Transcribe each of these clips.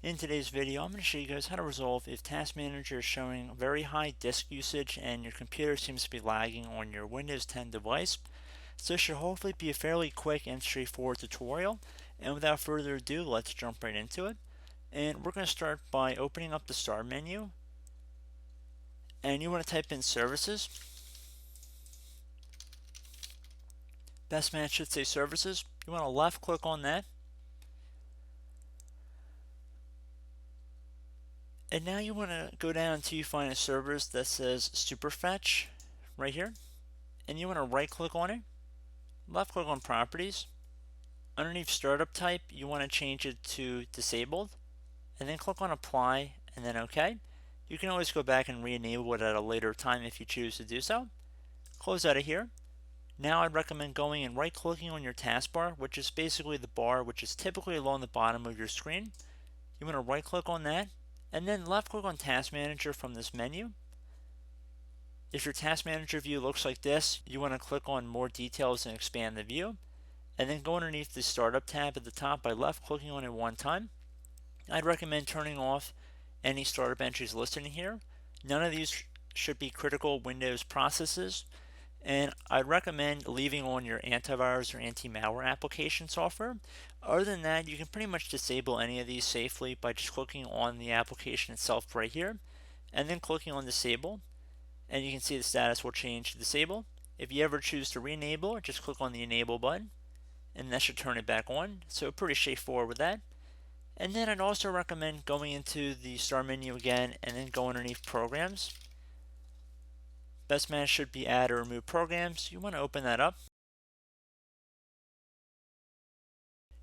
In today's video, I'm going to show you guys how to resolve if Task Manager is showing very high disk usage and your computer seems to be lagging on your Windows 10 device. So this should hopefully be a fairly quick and straightforward tutorial. And without further ado, let's jump right into it. And we're going to start by opening up the Start menu. And you want to type in Services. Best match should say Services. You want to left click on that. And now you want to go down until you find a service that says Superfetch right here. And you want to right click on it, left click on Properties. Underneath Startup Type, you want to change it to Disabled, and then click on Apply and then OK. You can always go back and re-enable it at a later time if you choose to do so. Close out of here. Now I'd recommend going and right clicking on your taskbar, which is basically the bar which is typically along the bottom of your screen. You want to right click on that and then left click on Task Manager from this menu. If your Task Manager view looks like this, you want to click on More Details and expand the view, and then go underneath the Startup tab at the top by left clicking on it one time. I'd recommend turning off any startup entries listed in here. None of these should be critical Windows processes, and I'd recommend leaving on your antivirus or anti-malware application software. Other than that, you can pretty much disable any of these safely by just clicking on the application itself right here, and then clicking on Disable, and you can see the status will change to Disable. If you ever choose to re-enable it, just click on the Enable button, and that should turn it back on. So pretty straightforward with that. And then I'd also recommend going into the Start menu again and then go underneath Programs. Best match should be Add or Remove Programs. You want to open that up.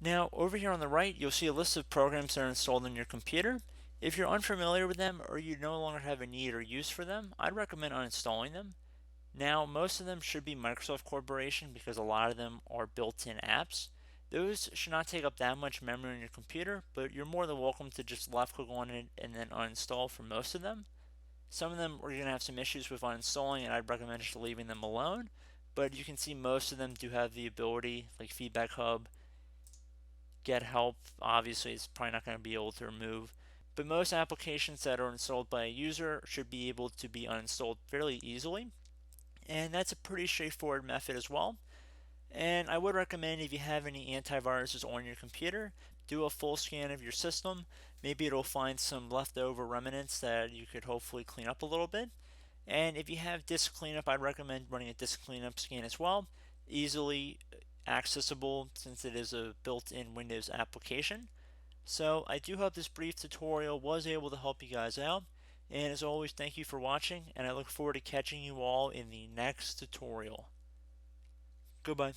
Now over here on the right, you'll see a list of programs that are installed on your computer. If you're unfamiliar with them or you no longer have a need or use for them, I'd recommend uninstalling them. Now, most of them should be Microsoft Corporation because a lot of them are built-in apps. Those should not take up that much memory on your computer, but you're more than welcome to just left click on it and then uninstall for most of them. Some of them are going to have some issues with uninstalling, and I'd recommend just leaving them alone. But you can see most of them do have the ability, like Feedback Hub, Get Help. Obviously, it's probably not going to be able to remove. But most applications that are installed by a user should be able to be uninstalled fairly easily. And that's a pretty straightforward method as well. And I would recommend if you have any antiviruses on your computer, do a full scan of your system. Maybe it'll find some leftover remnants that you could hopefully clean up a little bit. And if you have disk cleanup, I'd recommend running a disk cleanup scan as well. Easily accessible since it is a built-in Windows application. So I do hope this brief tutorial was able to help you guys out. And as always, thank you for watching, and I look forward to catching you all in the next tutorial. Goodbye.